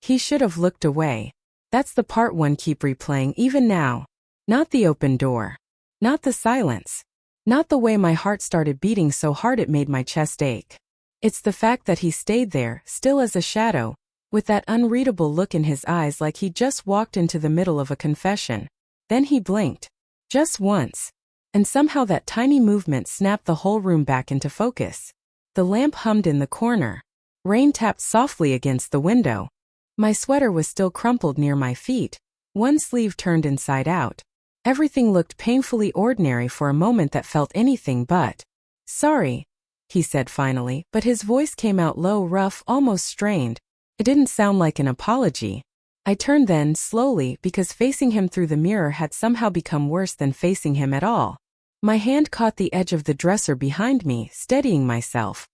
He should have looked away. That's the part one keep replaying even now. Not the open door. Not the silence. Not the way my heart started beating so hard it made my chest ache. It's the fact that he stayed there, still as a shadow, with that unreadable look in his eyes like he just walked into the middle of a confession. Then he blinked. Just once. And somehow that tiny movement snapped the whole room back into focus. The lamp hummed in the corner. Rain tapped softly against the window. My sweater was still crumpled near my feet, one sleeve turned inside out. Everything looked painfully ordinary for a moment that felt anything but. "Sorry," he said finally, but his voice came out low, rough, almost strained. It didn't sound like an apology. I turned then, slowly, because facing him through the mirror had somehow become worse than facing him at all. My hand caught the edge of the dresser behind me, steadying myself.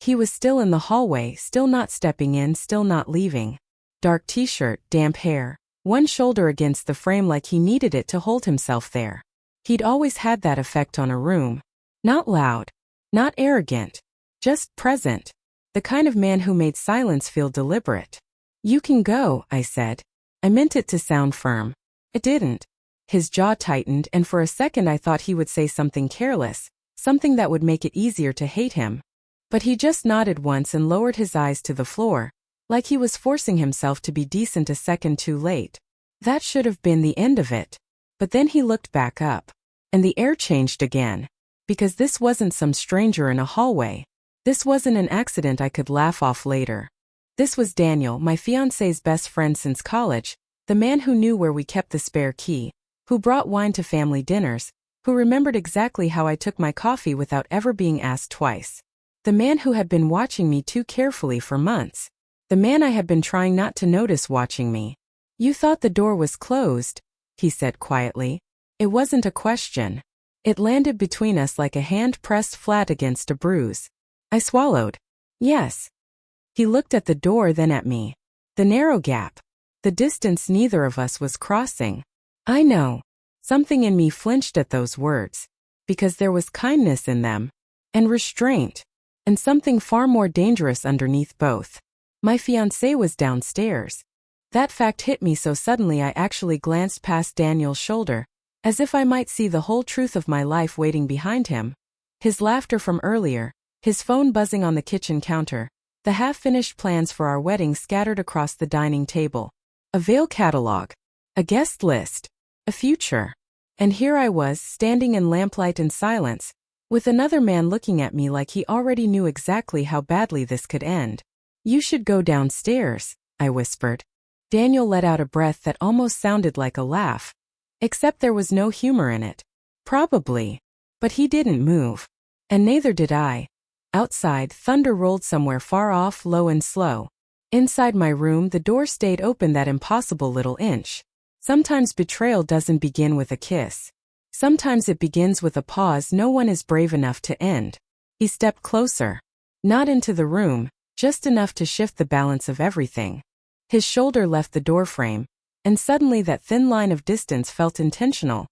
He was still in the hallway, still not stepping in, still not leaving. Dark t-shirt, damp hair, one shoulder against the frame like he needed it to hold himself there. He'd always had that effect on a room. Not loud, not arrogant, just present. The kind of man who made silence feel deliberate. "You can go," I said. I meant it to sound firm. It didn't. His jaw tightened, and for a second I thought he would say something careless, something that would make it easier to hate him. But he just nodded once and lowered his eyes to the floor, like he was forcing himself to be decent a second too late. That should have been the end of it. But then he looked back up. And the air changed again. Because this wasn't some stranger in a hallway. This wasn't an accident I could laugh off later. This was Daniel, my fiancé's best friend since college, the man who knew where we kept the spare key, who brought wine to family dinners, who remembered exactly how I took my coffee without ever being asked twice. The man who had been watching me too carefully for months. The man I had been trying not to notice watching me. "You thought the door was closed," he said quietly. It wasn't a question. It landed between us like a hand pressed flat against a bruise. I swallowed. "Yes." He looked at the door, then at me. The narrow gap. The distance neither of us was crossing. I know. Something in me flinched at those words. Because there was kindness in them. And restraint. And something far more dangerous underneath both. My fiancé was downstairs. That fact hit me so suddenly I actually glanced past Daniel's shoulder, as if I might see the whole truth of my life waiting behind him. His laughter from earlier, his phone buzzing on the kitchen counter, the half-finished plans for our wedding scattered across the dining table. A veil catalog. A guest list. A future. And here I was, standing in lamplight and silence, with another man looking at me like he already knew exactly how badly this could end. "You should go downstairs," I whispered. Daniel let out a breath that almost sounded like a laugh. Except there was no humor in it. Probably. But he didn't move. And neither did I. Outside, thunder rolled somewhere far off, low and slow. Inside my room, the door stayed open that impossible little inch. Sometimes betrayal doesn't begin with a kiss. Sometimes it begins with a pause no one is brave enough to end. He stepped closer. Not into the room, just enough to shift the balance of everything. His shoulder left the doorframe, and suddenly that thin line of distance felt intentional,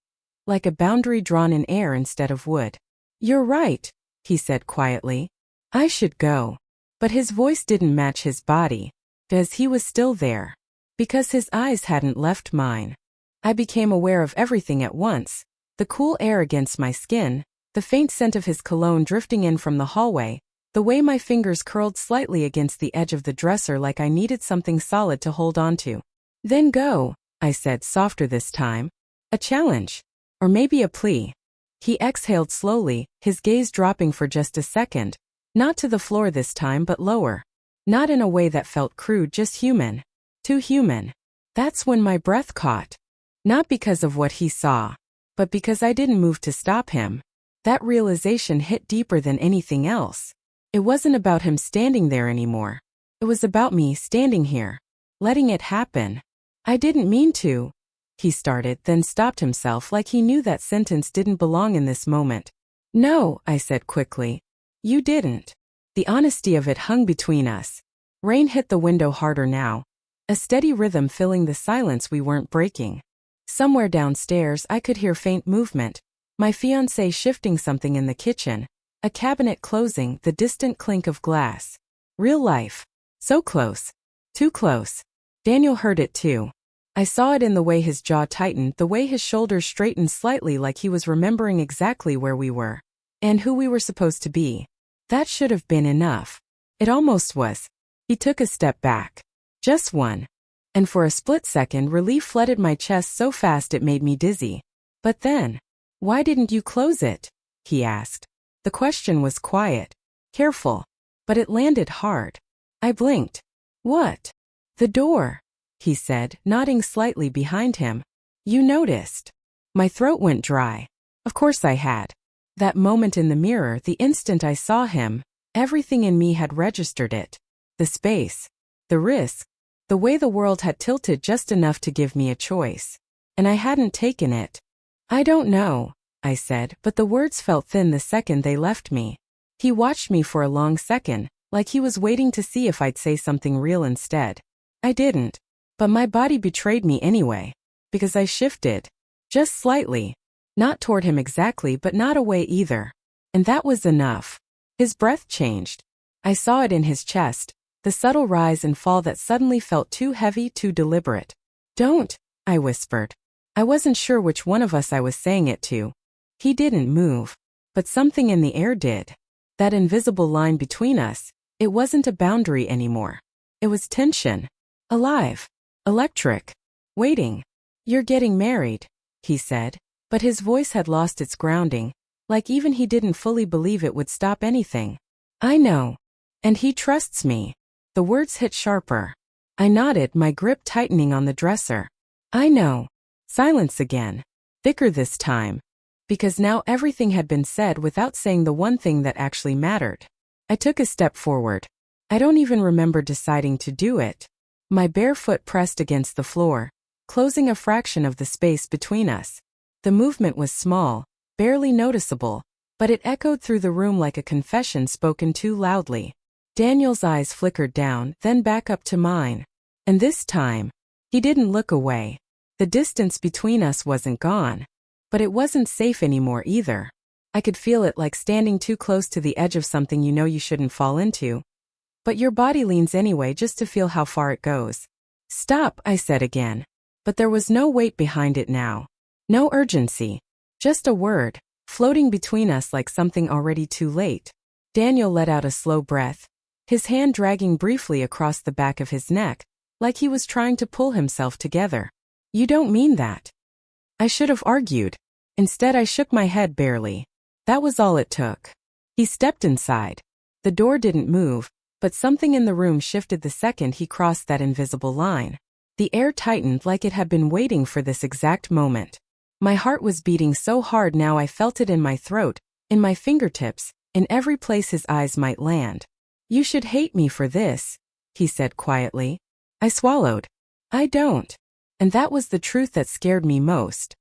like a boundary drawn in air instead of wood. "You're right," he said quietly. "I should go." But his voice didn't match his body, because he was still there. Because his eyes hadn't left mine. I became aware of everything at once. The cool air against my skin, the faint scent of his cologne drifting in from the hallway, the way my fingers curled slightly against the edge of the dresser like I needed something solid to hold onto. "Then go," I said softer this time. A challenge. Or maybe a plea. He exhaled slowly, his gaze dropping for just a second. Not to the floor this time but lower. Not in a way that felt crude, just human. Too human. That's when my breath caught. Not because of what he saw, but because I didn't move to stop him. That realization hit deeper than anything else. It wasn't about him standing there anymore. It was about me standing here. Letting it happen. "I didn't mean to," he started, then stopped himself like he knew that sentence didn't belong in this moment. "No," I said quickly. "You didn't." The honesty of it hung between us. Rain hit the window harder now. A steady rhythm filling the silence we weren't breaking. Somewhere downstairs I could hear faint movement. My fiancé shifting something in the kitchen. A cabinet closing, the distant clink of glass. Real life. So close. Too close. Daniel heard it too. I saw it in the way his jaw tightened, the way his shoulders straightened slightly, like he was remembering exactly where we were. And who we were supposed to be. That should have been enough. It almost was. He took a step back. Just one. And for a split second, relief flooded my chest so fast it made me dizzy. But then, "Why didn't you close it?" he asked. The question was quiet, careful, but it landed hard. I blinked. "What?" "The door," he said, nodding slightly behind him. "You noticed." My throat went dry. Of course I had. That moment in the mirror, the instant I saw him, everything in me had registered it. The space, the risk, the way the world had tilted just enough to give me a choice. And I hadn't taken it. "I don't know," I said, but the words felt thin the second they left me. He watched me for a long second, like he was waiting to see if I'd say something real instead. I didn't. But my body betrayed me anyway. Because I shifted. Just slightly. Not toward him exactly, but not away either. And that was enough. His breath changed. I saw it in his chest, the subtle rise and fall that suddenly felt too heavy, too deliberate. "Don't," I whispered. I wasn't sure which one of us I was saying it to. He didn't move. But something in the air did. That invisible line between us, it wasn't a boundary anymore. It was tension. Alive. Electric. Waiting. "You're getting married," he said, but his voice had lost its grounding, like even he didn't fully believe it would stop anything. "I know. And he trusts me." The words hit sharper. I nodded, my grip tightening on the dresser. "I know." Silence again. Thicker this time. Because now everything had been said without saying the one thing that actually mattered. I took a step forward. I don't even remember deciding to do it. My bare foot pressed against the floor, closing a fraction of the space between us. The movement was small, barely noticeable, but it echoed through the room like a confession spoken too loudly. Daniel's eyes flickered down, then back up to mine. And this time, he didn't look away. The distance between us wasn't gone. But it wasn't safe anymore either. I could feel it, like standing too close to the edge of something you know you shouldn't fall into. But your body leans anyway just to feel how far it goes. "Stop," I said again. But there was no weight behind it now. No urgency. Just a word, floating between us like something already too late. Daniel let out a slow breath, his hand dragging briefly across the back of his neck, like he was trying to pull himself together. "You don't mean that." I should have argued. Instead, I shook my head barely. That was all it took. He stepped inside. The door didn't move, but something in the room shifted the second he crossed that invisible line. The air tightened like it had been waiting for this exact moment. My heart was beating so hard now I felt it in my throat, in my fingertips, in every place his eyes might land. "You should hate me for this," he said quietly. I swallowed. "I don't." And that was the truth that scared me most.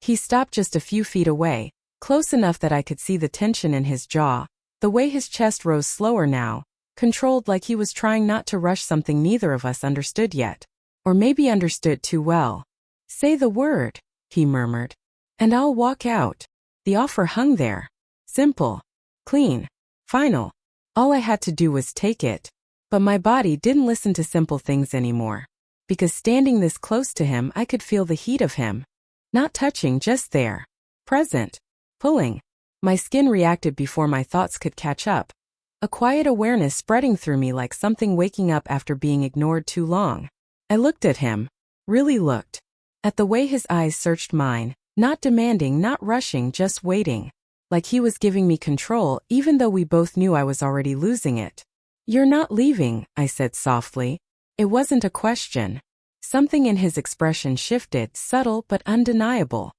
He stopped just a few feet away, close enough that I could see the tension in his jaw, the way his chest rose slower now, controlled, like he was trying not to rush something neither of us understood yet. Or maybe understood too well. "Say the word," he murmured, "and I'll walk out." The offer hung there. Simple. Clean. Final. All I had to do was take it. But my body didn't listen to simple things anymore. Because standing this close to him, I could feel the heat of him. Not touching, just there. Present. Pulling. My skin reacted before my thoughts could catch up. A quiet awareness spreading through me like something waking up after being ignored too long. I looked at him. Really looked. At the way his eyes searched mine, not demanding, not rushing, just waiting. Like he was giving me control, even though we both knew I was already losing it. "You're not leaving," I said softly. It wasn't a question. Something in his expression shifted, subtle but undeniable.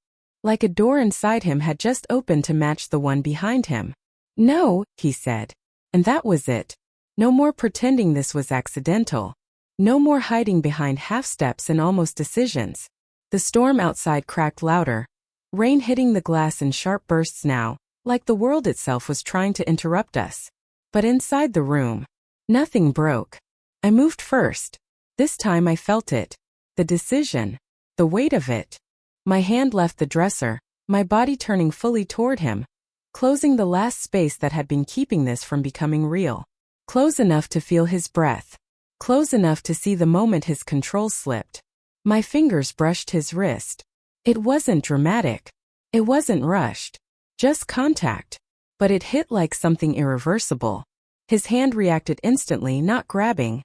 Like a door inside him had just opened to match the one behind him. "No," he said. And that was it. No more pretending this was accidental. No more hiding behind half-steps and almost decisions. The storm outside cracked louder, rain hitting the glass in sharp bursts now, like the world itself was trying to interrupt us. But inside the room, nothing broke. I moved first. This time I felt it. The decision. The weight of it. My hand left the dresser, my body turning fully toward him, closing the last space that had been keeping this from becoming real. Close enough to feel his breath. close enough to see the moment his control slipped. My fingers brushed his wrist. It wasn't dramatic. It wasn't rushed. Just contact. But it hit like something irreversible. His hand reacted instantly, not grabbing,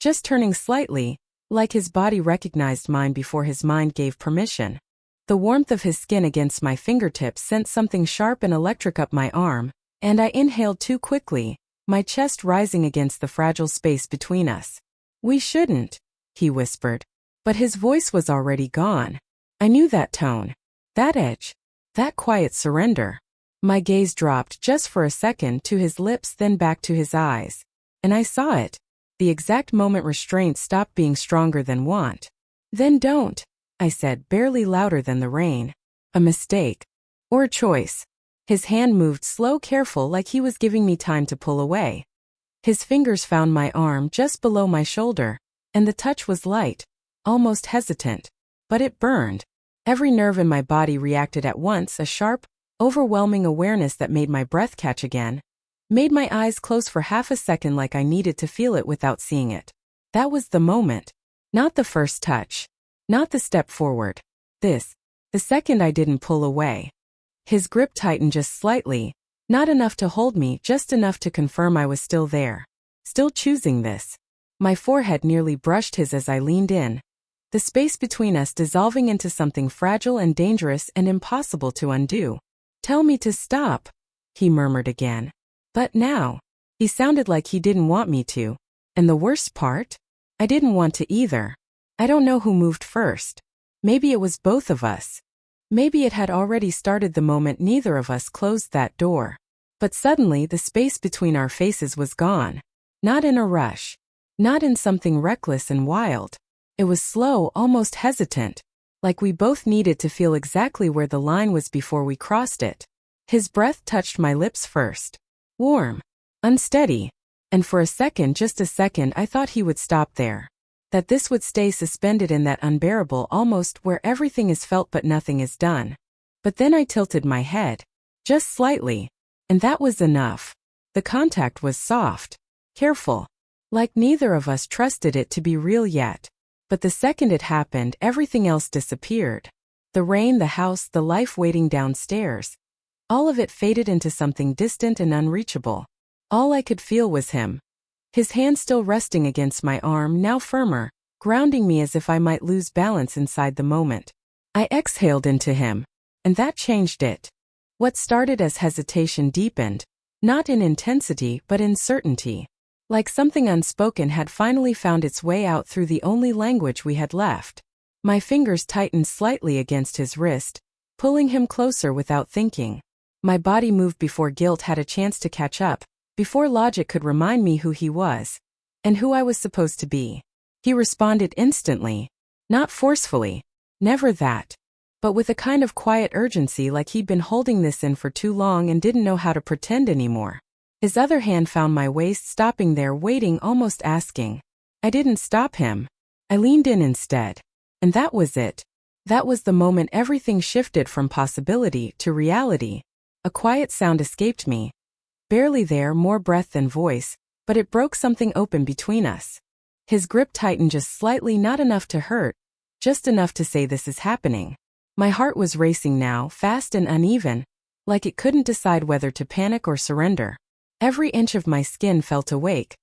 just turning slightly, like his body recognized mine before his mind gave permission. The warmth of his skin against my fingertips sent something sharp and electric up my arm, and I inhaled too quickly, my chest rising against the fragile space between us. "We shouldn't," he whispered. But his voice was already gone. I knew that tone, that edge, that quiet surrender. My gaze dropped just for a second to his lips, then back to his eyes. And I saw it, the exact moment restraint stopped being stronger than want. "Then don't," I said, barely louder than the rain. "A mistake. Or a choice." His hand moved slow, careful, like he was giving me time to pull away. His fingers found my arm just below my shoulder, and the touch was light, almost hesitant. But it burned. Every nerve in my body reacted at once, a sharp, overwhelming awareness that made my breath catch again, made my eyes close for half a second like I needed to feel it without seeing it. That was the moment. Not the first touch. Not the step forward. The second I didn't pull away. His grip tightened just slightly, not enough to hold me, just enough to confirm I was still there. Still choosing this. My forehead nearly brushed his as I leaned in, the space between us dissolving into something fragile and dangerous and impossible to undo. "Tell me to stop," he murmured again. But now, he sounded like he didn't want me to. And the worst part? I didn't want to either. I don't know who moved first. Maybe it was both of us. Maybe it had already started the moment neither of us closed that door. But suddenly the space between our faces was gone. Not in a rush. Not in something reckless and wild. It was slow, almost hesitant, like we both needed to feel exactly where the line was before we crossed it. His breath touched my lips first. Warm. Unsteady. And for a second, just a second, I thought he would stop there. That this would stay suspended in that unbearable almost where everything is felt but nothing is done. But then I tilted my head. Just slightly. And that was enough. The contact was soft. Careful. Like neither of us trusted it to be real yet. But the second it happened, everything else disappeared. The rain, the house, the life waiting downstairs. All of it faded into something distant and unreachable. All I could feel was him. His hand still resting against my arm, now firmer, grounding me as if I might lose balance inside the moment. I exhaled into him. And that changed it. What started as hesitation deepened, not in intensity but in certainty. Like something unspoken had finally found its way out through the only language we had left. My fingers tightened slightly against his wrist, pulling him closer without thinking. My body moved before guilt had a chance to catch up, before logic could remind me who he was, and who I was supposed to be. He responded instantly. Not forcefully. Never that. But with a kind of quiet urgency, like he'd been holding this in for too long and didn't know how to pretend anymore. His other hand found my waist, stopping there, waiting, almost asking. I didn't stop him. I leaned in instead. And that was it. That was the moment everything shifted from possibility to reality. A quiet sound escaped me. Barely there, more breath than voice, but it broke something open between us. His grip tightened just slightly, not enough to hurt, just enough to say this is happening. My heart was racing now, fast and uneven, like it couldn't decide whether to panic or surrender. Every inch of my skin felt awake,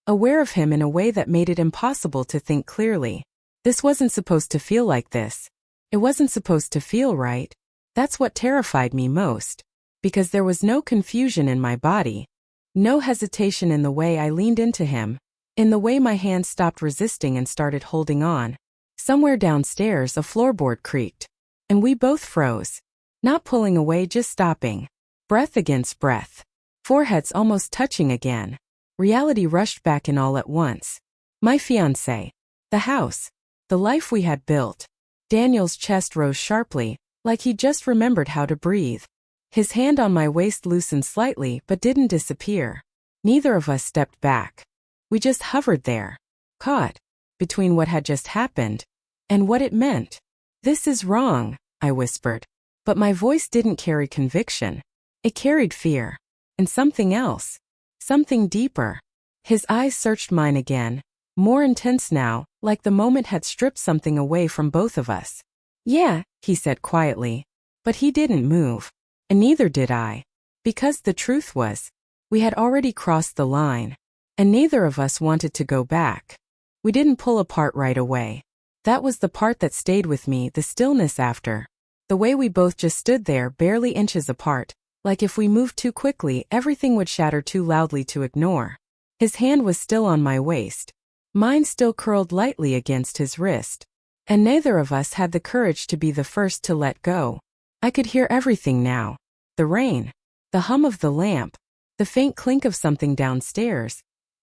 aware of him in a way that made it impossible to think clearly. This wasn't supposed to feel like this. It wasn't supposed to feel right. That's what terrified me most. Because there was no confusion in my body. No hesitation in the way I leaned into him. In the way my hands stopped resisting and started holding on. Somewhere downstairs a floorboard creaked. And we both froze. Not pulling away, just stopping. Breath against breath. Foreheads almost touching again. Reality rushed back in all at once. My fiancé. The house. The life we had built. Daniel's chest rose sharply, like he just remembered how to breathe. His hand on my waist loosened slightly but didn't disappear. Neither of us stepped back. We just hovered there. Caught. Between what had just happened. And what it meant. "This is wrong," I whispered. But my voice didn't carry conviction. It carried fear. And something else. Something deeper. His eyes searched mine again, more intense now, like the moment had stripped something away from both of us. "Yeah," he said quietly. But he didn't move. And neither did I. Because the truth was, we had already crossed the line. And neither of us wanted to go back. We didn't pull apart right away. That was the part that stayed with me, the stillness after. The way we both just stood there, barely inches apart, like if we moved too quickly, everything would shatter too loudly to ignore. His hand was still on my waist. Mine still curled lightly against his wrist. And neither of us had the courage to be the first to let go. I could hear everything now. The rain. The hum of the lamp. The faint clink of something downstairs.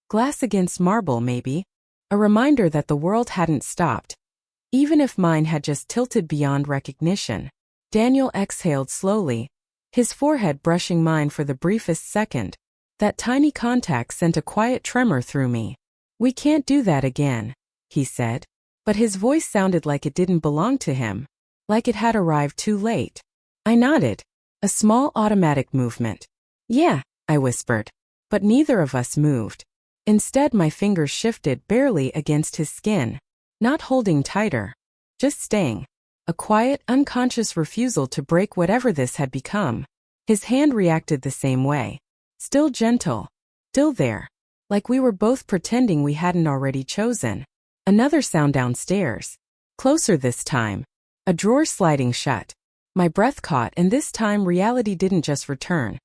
Glass against marble, maybe. A reminder that the world hadn't stopped. Even if mine had just tilted beyond recognition. Daniel exhaled slowly, his forehead brushing mine for the briefest second. That tiny contact sent a quiet tremor through me. "We can't do that again," he said. But his voice sounded like it didn't belong to him. Like it had arrived too late. I nodded. A small automatic movement. "Yeah," I whispered. But neither of us moved. Instead, my fingers shifted barely against his skin. Not holding tighter. Just staying. A quiet, unconscious refusal to break whatever this had become. His hand reacted the same way. Still gentle. Still there. Like we were both pretending we hadn't already chosen. Another sound downstairs. Closer this time. A drawer sliding shut. My breath caught, and this time reality didn't just return.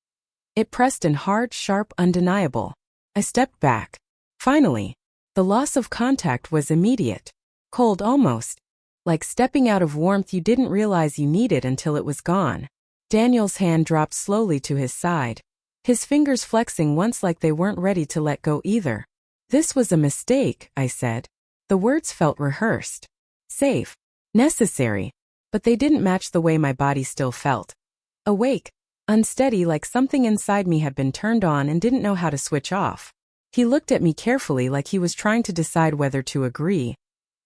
It pressed in hard, sharp, undeniable. I stepped back. Finally. The loss of contact was immediate. Cold almost. Like stepping out of warmth you didn't realize you needed until it was gone. Daniel's hand dropped slowly to his side. His fingers flexing once like they weren't ready to let go either. "This was a mistake," I said. The words felt rehearsed. Safe. Necessary. But they didn't match the way my body still felt. Awake. Unsteady, like something inside me had been turned on and didn't know how to switch off. He looked at me carefully like he was trying to decide whether to agree.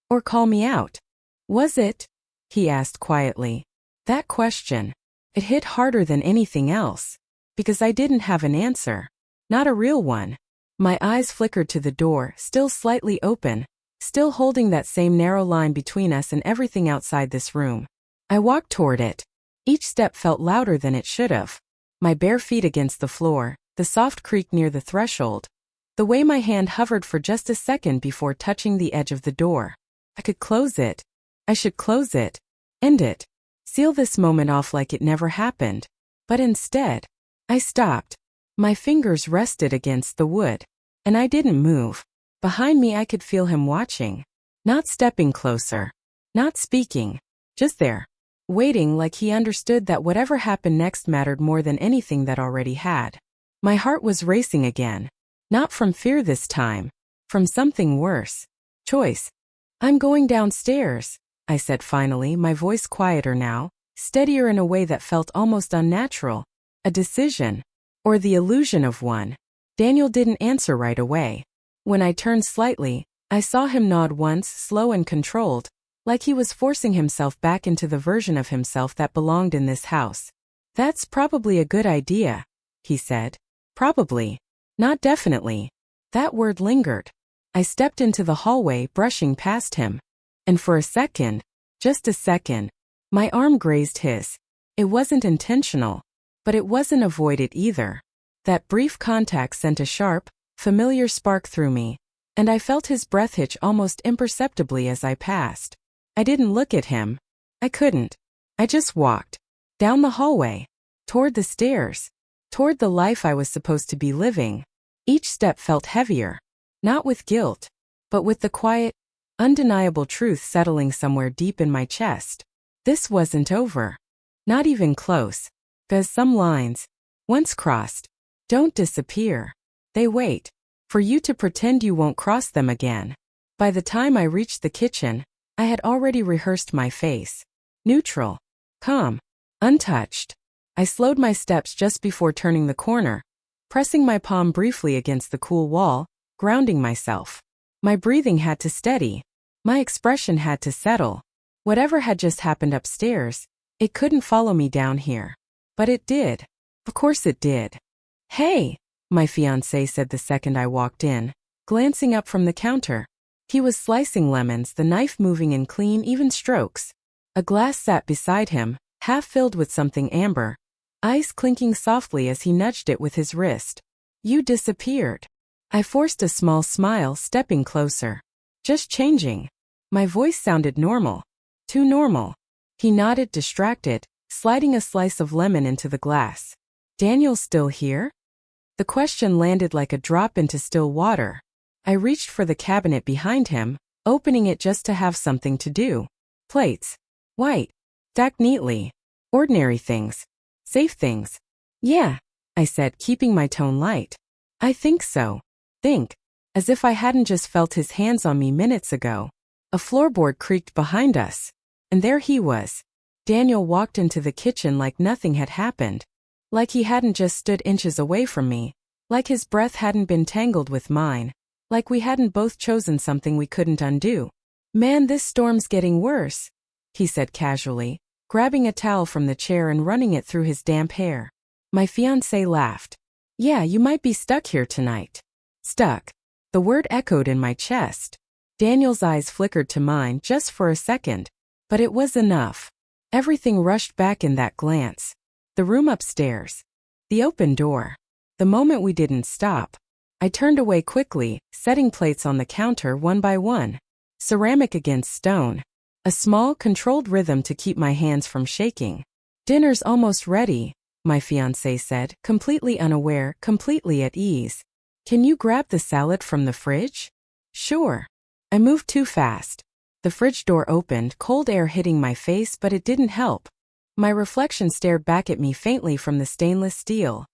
Or call me out. "Was it?" he asked quietly. That question. It hit harder than anything else. Because I didn't have an answer. Not a real one. My eyes flickered to the door, still slightly open. Still holding that same narrow line between us and everything outside this room. I walked toward it. Each step felt louder than it should have. My bare feet against the floor, the soft creak near the threshold. The way my hand hovered for just a second before touching the edge of the door. I could close it. I should close it. End it. Seal this moment off like it never happened. But instead, I stopped. My fingers rested against the wood. And I didn't move. Behind me I could feel him watching. Not stepping closer. Not speaking. Just there. Waiting like he understood that whatever happened next mattered more than anything that already had. My heart was racing again. Not from fear this time. From something worse. Choice. "I'm going downstairs," I said finally, my voice quieter now, steadier in a way that felt almost unnatural. A decision. Or the illusion of one. Daniel didn't answer right away. When I turned slightly, I saw him nod once, slow and controlled, like he was forcing himself back into the version of himself that belonged in this house. "That's probably a good idea," he said. Probably. Not definitely. That word lingered. I stepped into the hallway, brushing past him. And for a second, just a second, my arm grazed his. It wasn't intentional. But it wasn't avoided either. That brief contact sent a sharp, familiar spark through me, and I felt his breath hitch almost imperceptibly as I passed. I didn't look at him. I couldn't. I just walked. Down the hallway. Toward the stairs. Toward the life I was supposed to be living. Each step felt heavier. Not with guilt, but with the quiet, undeniable truth settling somewhere deep in my chest. This wasn't over. Not even close. Because some lines, once crossed, don't disappear. They wait for you to pretend you won't cross them again. By the time I reached the kitchen, I had already rehearsed my face. Neutral. Calm. Untouched. I slowed my steps just before turning the corner, pressing my palm briefly against the cool wall, grounding myself. My breathing had to steady. My expression had to settle. Whatever had just happened upstairs, it couldn't follow me down here. But it did. Of course it did. "Hey," my fiancé said the second I walked in, glancing up from the counter. He was slicing lemons, the knife moving in clean, even strokes. A glass sat beside him, half filled with something amber, ice clinking softly as he nudged it with his wrist. You disappeared. I forced a small smile, stepping closer. Just changing. My voice sounded normal. Too normal. He nodded, distracted, sliding a slice of lemon into the glass. Daniel's still here? The question landed like a drop into still water. I reached for the cabinet behind him, opening it just to have something to do. Plates. White. Stacked neatly. Ordinary things. Safe things. Yeah, I said, keeping my tone light. I think so. Think. As if I hadn't just felt his hands on me minutes ago. A floorboard creaked behind us. And there he was. Daniel walked into the kitchen like nothing had happened. Like he hadn't just stood inches away from me. Like his breath hadn't been tangled with mine. Like we hadn't both chosen something we couldn't undo. Man, this storm's getting worse, he said casually, grabbing a towel from the chair and running it through his damp hair. My fiancé laughed. Yeah, you might be stuck here tonight. Stuck. The word echoed in my chest. Daniel's eyes flickered to mine just for a second. But it was enough. Everything rushed back in that glance. The room upstairs. The open door. The moment we didn't stop. I turned away quickly, setting plates on the counter one by one. Ceramic against stone. A small, controlled rhythm to keep my hands from shaking. Dinner's almost ready, my fiancé said, completely unaware, completely at ease. Can you grab the salad from the fridge? Sure. I moved too fast. The fridge door opened, cold air hitting my face, but it didn't help. My reflection stared back at me faintly from the stainless steel.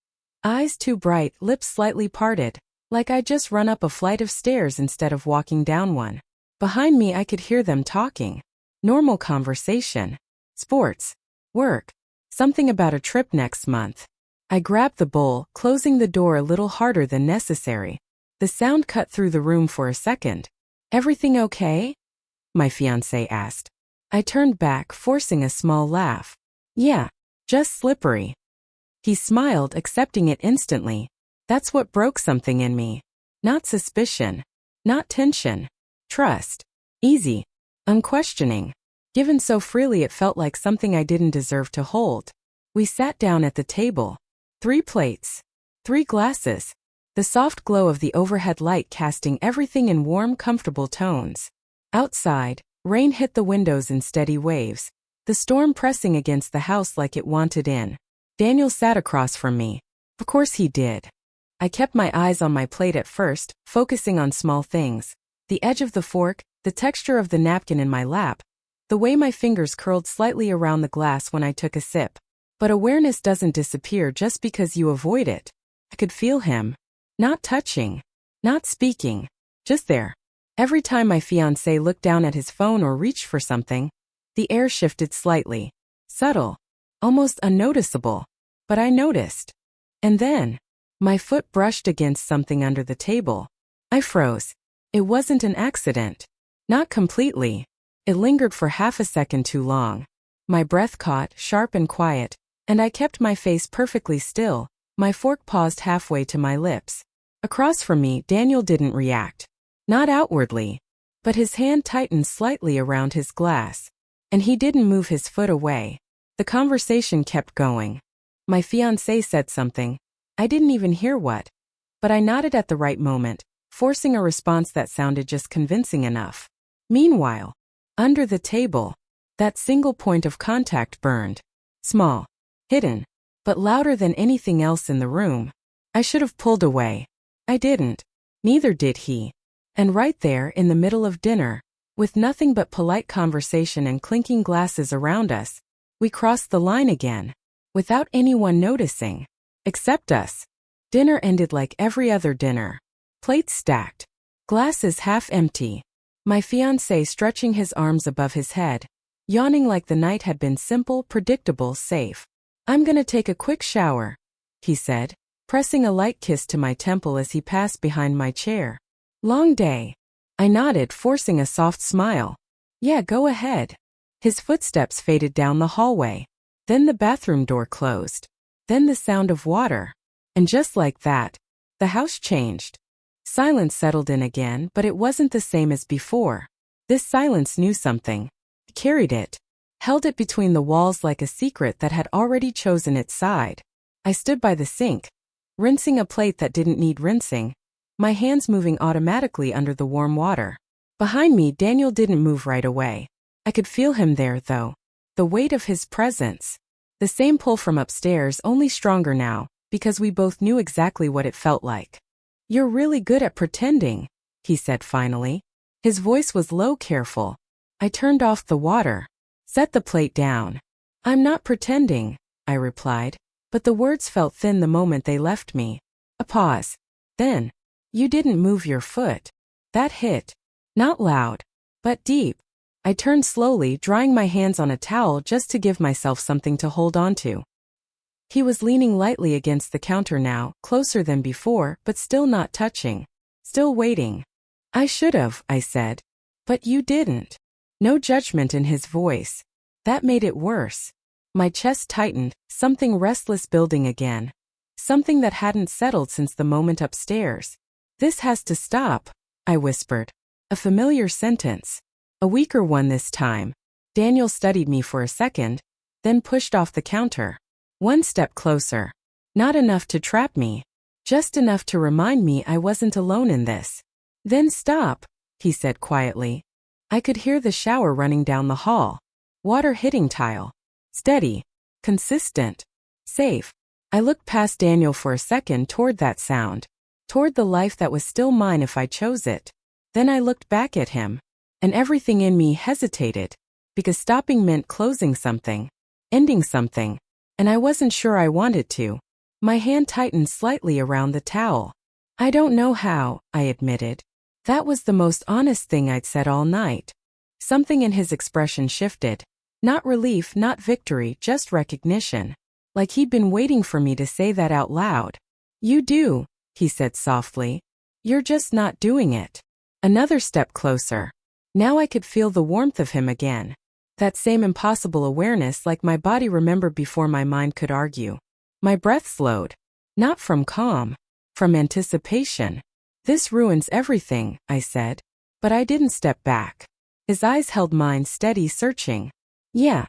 Eyes too bright, lips slightly parted, like I'd just run up a flight of stairs instead of walking down one. Behind me I could hear them talking. Normal conversation. Sports. Work. Something about a trip next month. I grabbed the bowl, closing the door a little harder than necessary. The sound cut through the room for a second. Everything okay? My fiancé asked. I turned back, forcing a small laugh. Yeah, just slippery. He smiled, accepting it instantly. That's what broke something in me. Not suspicion. Not tension. Trust. Easy. Unquestioning. Given so freely it felt like something I didn't deserve to hold. We sat down at the table. 3 plates. 3 glasses. The soft glow of the overhead light casting everything in warm, comfortable tones. Outside, rain hit the windows in steady waves. The storm pressing against the house like it wanted in. Daniel sat across from me. Of course he did. I kept my eyes on my plate at first, focusing on small things. The edge of the fork, the texture of the napkin in my lap, the way my fingers curled slightly around the glass when I took a sip. But awareness doesn't disappear just because you avoid it. I could feel him. Not touching. Not speaking. Just there. Every time my fiancé looked down at his phone or reached for something, the air shifted slightly. Subtle. Almost unnoticeable. But I noticed. And then, my foot brushed against something under the table. I froze. It wasn't an accident. Not completely. It lingered for half a second too long. My breath caught, sharp and quiet, and I kept my face perfectly still, my fork paused halfway to my lips. Across from me, Daniel didn't react. Not outwardly. But his hand tightened slightly around his glass. And he didn't move his foot away. The conversation kept going. My fiancé said something. I didn't even hear what. But I nodded at the right moment, forcing a response that sounded just convincing enough. Meanwhile, under the table, that single point of contact burned. Small. Hidden. But louder than anything else in the room. I should have pulled away. I didn't. Neither did he. And right there, in the middle of dinner, with nothing but polite conversation and clinking glasses around us, we crossed the line again. Without anyone noticing. Except us. Dinner ended like every other dinner. Plates stacked. Glasses half empty. My fiancé stretching his arms above his head. Yawning like the night had been simple, predictable, safe. I'm gonna take a quick shower, he said, pressing a light kiss to my temple as he passed behind my chair. Long day. I nodded, forcing a soft smile. Yeah, go ahead. His footsteps faded down the hallway. Then the bathroom door closed. Then the sound of water. And just like that, the house changed. Silence settled in again, but it wasn't the same as before. This silence knew something. It carried it. Held it between the walls like a secret that had already chosen its side. I stood by the sink, rinsing a plate that didn't need rinsing, my hands moving automatically under the warm water. Behind me, Daniel didn't move right away. I could feel him there, though. The weight of his presence. The same pull from upstairs, only stronger now, because we both knew exactly what it felt like. "You're really good at pretending," he said finally. His voice was low, careful. I turned off the water, set the plate down. "I'm not pretending," I replied, but the words felt thin the moment they left me. A pause. Then, "You didn't move your foot." That hit. Not loud, but deep. I turned slowly, drying my hands on a towel just to give myself something to hold on to. He was leaning lightly against the counter now, closer than before, but still not touching. Still waiting. "I should've," I said. "But you didn't." No judgment in his voice. That made it worse. My chest tightened, something restless building again. Something that hadn't settled since the moment upstairs. "This has to stop," I whispered. A familiar sentence. A weaker one this time. Daniel studied me for a second, then pushed off the counter. One step closer. Not enough to trap me. Just enough to remind me I wasn't alone in this. "Then stop," he said quietly. I could hear the shower running down the hall. Water hitting tile. Steady. Consistent. Safe. I looked past Daniel for a second toward that sound. Toward the life that was still mine if I chose it. Then I looked back at him. And everything in me hesitated. Because stopping meant closing something. Ending something. And I wasn't sure I wanted to. My hand tightened slightly around the towel. "I don't know how," I admitted. That was the most honest thing I'd said all night. Something in his expression shifted. Not relief, not victory, just recognition. Like he'd been waiting for me to say that out loud. "You do," he said softly. "You're just not doing it." Another step closer. Now I could feel the warmth of him again. That same impossible awareness, like my body remembered before my mind could argue. My breath slowed. Not from calm. From anticipation. "This ruins everything," I said. But I didn't step back. His eyes held mine steady, searching. "Yeah."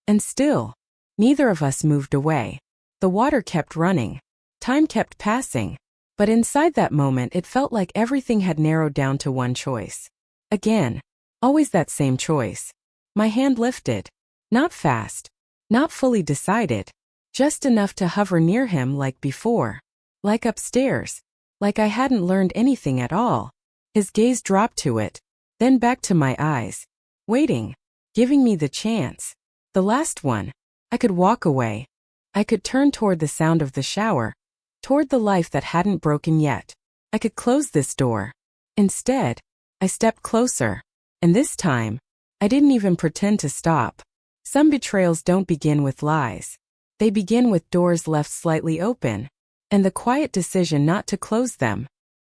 And still, neither of us moved away. The water kept running. Time kept passing. But inside that moment it felt like everything had narrowed down to one choice. Again. Always that same choice. My hand lifted. Not fast. Not fully decided. Just enough to hover near him like before. Like upstairs. Like I hadn't learned anything at all. His gaze dropped to it. Then back to my eyes. Waiting. Giving me the chance. The last one. I could walk away. I could turn toward the sound of the shower. Toward the life that hadn't broken yet. I could close this door. Instead, I stepped closer. And this time, I didn't even pretend to stop. Some betrayals don't begin with lies. They begin with doors left slightly open. And the quiet decision not to close them.